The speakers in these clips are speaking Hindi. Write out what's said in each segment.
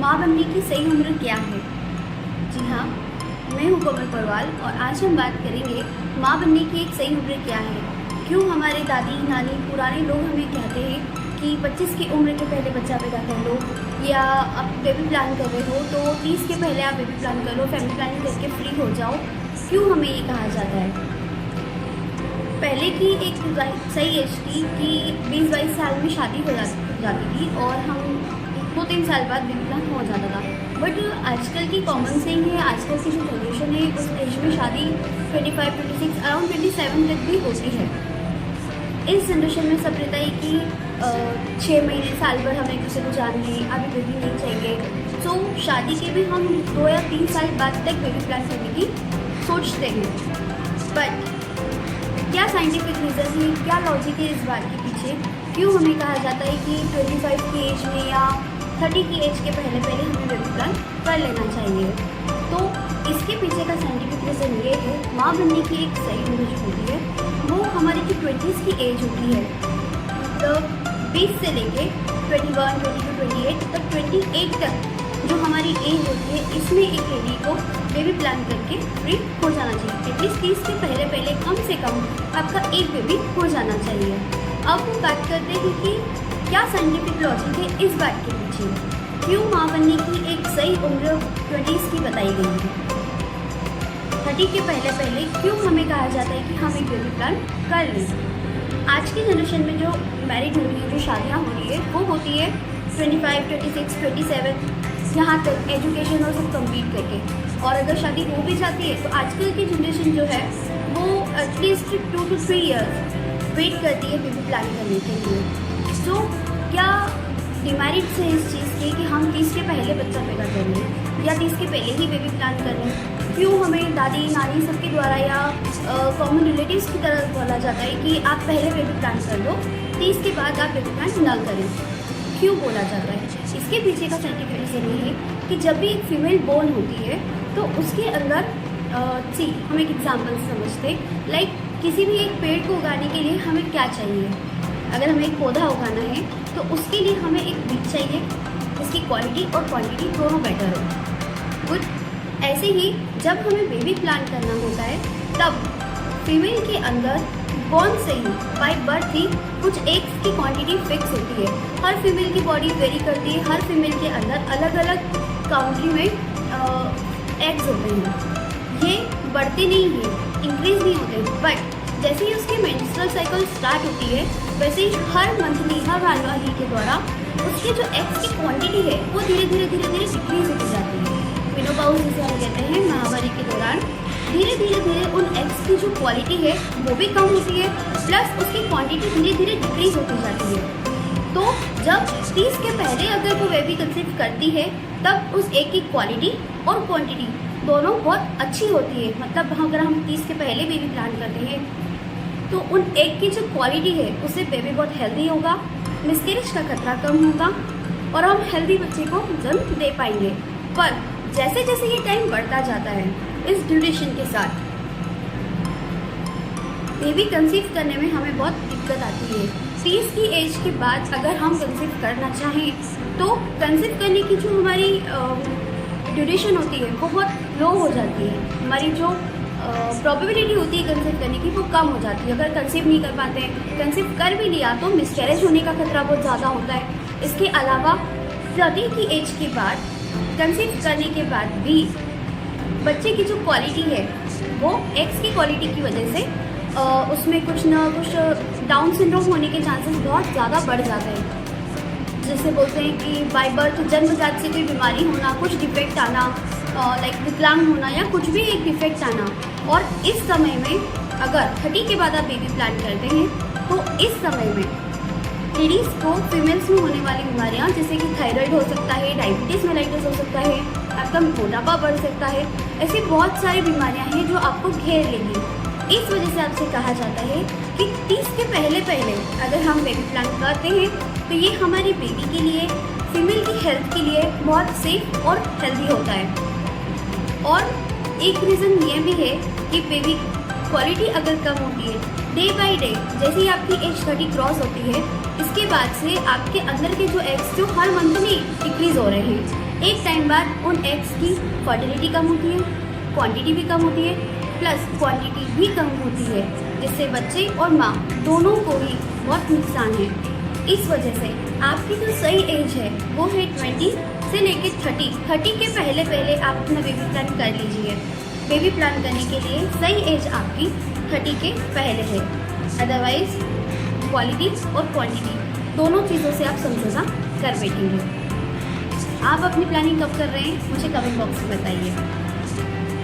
माँ बनने की सही उम्र क्या है। जी हाँ, मैं हूँ कोमल परवाल और आज हम बात करेंगे माँ बनने की एक सही उम्र क्या है। क्यों हमारे दादी नानी पुराने लोग हमें कहते हैं कि 25 की उम्र के पहले बच्चा पैदा कर लो, या आप बेबी प्लान कर रहे हो तो 30 के पहले आप बेबी प्लान कर लो, फैमिली प्लानिंग करके फ्री हो जाओ। क्यों हमें ये कहा जाता है। पहले की एक सही एज थी कि 20-22 साल में शादी हो जाती थी और हम 2-3 साल बाद बेबी प्लान हो जाता था। बट आजकल की कॉमन सेइंग है, आजकल की जो जनरेशन है उस एज में शादी 25, 26, अराउंड 27 तक भी होती है। इस जनरेशन में सब रहता है कि 6 महीने साल भर हम एक दूसरे को जान लें, अभी बेबी नहीं चाहिए। सो शादी के भी हम 2 या 3 साल बाद तक बेबी प्लान करने की सोचते हैं। बट क्या साइंटिफिक रीज़न है, क्या लॉजिक है इस बात के पीछे, क्यों हमें कहा जाता है कि 25 की एज में या 30 की एज के पहले हमें बेबी प्लान कर लेना चाहिए। तो इसके पीछे का साइंटिफिक रीज़न ये है, माँ बनने की एक सही उम्र जो होती है वो हमारी जो 20s की एज होती है, तो 20 से लेके 21, 22, 28 तक 28 तक जो हमारी एज होती है, इसमें एक लेडी को बेबी प्लान करके फ्री हो जाना चाहिए। एटलीस्ट 30 के पहले कम से कम आपका एक बेबी हो जाना चाहिए। अब वो बात करते हैं कि क्या साइंटिफिक लॉजिक है इस बात के पीछे, क्यों माँ बनने की एक सही उम्र 20s की बताई गई है। 30 के पहले क्यों हमें कहा जाता है कि हम एक बेबी प्लान कर लें। आज की जनरेशन में जो मैरिड हो रही है, जो शादियाँ हो रही है, वो होती है 25, 26, 27, यहाँ तक एजुकेशन और सब कंप्लीट करके। और अगर शादी हो भी जाती है तो आजकल की जनरेशन जो है वो एटलीस्ट 2 to 3 ईयर्स वेट करती है बेबी प्लान करने के लिए। सो क्या डिमेरिट्स है इस चीज़ के कि हम 30 के पहले बच्चा पैदा कर लें या 30 के पहले ही बेबी प्लान कर लें। क्यों हमें दादी नानी सबके द्वारा या कॉमन रिलेटिव्स की तरफ बोला जाता है कि आप पहले बेबी प्लान कर लो, 30 के बाद आप बेबी प्लान न करें। क्यों बोला जाता है, इसके पीछे का साइंटिफिक रीज़न ये है कि जब भी एक फीमेल बोर्न होती है तो उसके अंदर हम एक एग्जाम्पल समझते, लाइक किसी भी एक पेड़ को उगाने के लिए हमें क्या चाहिए। अगर हमें एक पौधा उगाना है तो उसके लिए हमें एक बीज चाहिए जिसकी क्वालिटी और क्वांटिटी दोनों बेटर हो। गुड। ऐसे ही जब हमें बेबी प्लान करना होता है तब फीमेल के अंदर बॉर्न से ही बाय बर्थ ही कुछ एग्स की क्वांटिटी फिक्स होती है। हर फीमेल की बॉडी वेरी करती है, हर फीमेल के अंदर अलग अलग काउंट्री में एग्स होते हैं। ये बढ़ते नहीं हैं, इंक्रीज नहीं होते, बट जैसे ही उसकी मेंस्ट्रुअल साइकिल स्टार्ट होती है वैसे ही हर मंथली, हर माहवारी के द्वारा उसके जो एग्स की क्वांटिटी है वो धीरे धीरे डिक्रीज होती जाती है। मेनोपॉज जिसे हम कहते हैं, माहवारी के दौरान धीरे धीरे उन एग्स की जो क्वालिटी है वो भी कम होती है, प्लस उसकी क्वांटिटी धीरे धीरे डिक्रीज होती जाती है। तो जब 30 के पहले अगर वो बेबी कंसीव करती है तब उस एग की क्वालिटी और क्वांटिटी दोनों बहुत अच्छी होती है। मतलब अगर हम 30 के पहले बेबी प्लान करते हैं तो उन एग की जो क्वालिटी है उससे बेबी बहुत हेल्दी होगा, मिसकैरेज का खतरा कम होगा और हम हेल्दी बच्चे को जन्म दे पाएंगे। पर जैसे जैसे ये टाइम बढ़ता जाता है, इस ड्यूरेशन के साथ बेबी कंसीव करने में हमें बहुत दिक्कत आती है। 30 की एज के बाद अगर हम कंसीव करना चाहें तो कंसीव करने की जो हमारी ड्यूरेशन होती है वो बहुत लो हो जाती है। हमारी जो प्रोबेबिलिटी होती है कंसीव करने की वो कम हो जाती है। अगर कंसीव नहीं कर पाते हैं, कंसीव कर भी लिया तो मिसकैरेज होने का खतरा बहुत ज़्यादा होता है। इसके अलावा 30 की एज के बाद कंसीव करने के बाद भी बच्चे की जो क्वालिटी है वो एक्स की क्वालिटी की वजह से उसमें कुछ ना कुछ डाउन सिंड्रोम होने के चांसेस बहुत ज़्यादा बढ़ जाते हैं। जैसे बोलते हैं कि बाय बर्थ जन्मजात से कोई बीमारी होना, कुछ डिफेक्ट आना, लाइक विकलांग होना या कुछ भी एक डिफेक्ट आना। और इस समय में अगर 30 के बाद आप बेबी प्लान करते हैं तो इस समय में लेडीज़ को फीमेल्स में होने वाली बीमारियां जैसे कि थायराइड हो सकता है, डायबिटीज़ मेलाइटिस हो सकता है, आपका मोटापा बढ़ सकता है, ऐसी बहुत सारी बीमारियां हैं जो आपको घेर लेंगी। इस वजह से आपसे कहा जाता है कि 30 के पहले अगर हम बेबी प्लान करते हैं तो ये हमारी बेबी के लिए, फीमेल की हेल्थ के लिए बहुत सेफ और हेल्दी होता है। और एक रीज़न ये भी है कि बेबी क्वालिटी अगर कम होती है डे बाय डे, जैसे ही आपकी एज 30 क्रॉस होती है, इसके बाद से आपके अंदर के जो एग्स जो हर मंथ में डिक्रीज हो रहे हैं, एक टाइम बाद उन एग्स की फर्टिलिटी कम होती है, क्वांटिटी भी कम होती है, प्लस क्वांटिटी भी कम होती है, जिससे बच्चे और माँ दोनों को ही बहुत नुकसान है। इस वजह से आपकी जो सही एज है वो है 20 से लेकर 30 के पहले पहले आप अपना बेबी प्लान कर लीजिए। बेबी प्लान करने के लिए सही एज आपकी 30 के पहले है। अदरवाइज क्वालिटी और क्वांटिटी दोनों चीज़ों से आप समझौता कर बैठेंगे। आप अपनी प्लानिंग कब कर रहे हैं मुझे कमेंट बॉक्स में बताइए।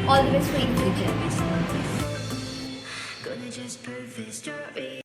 All the best for in future.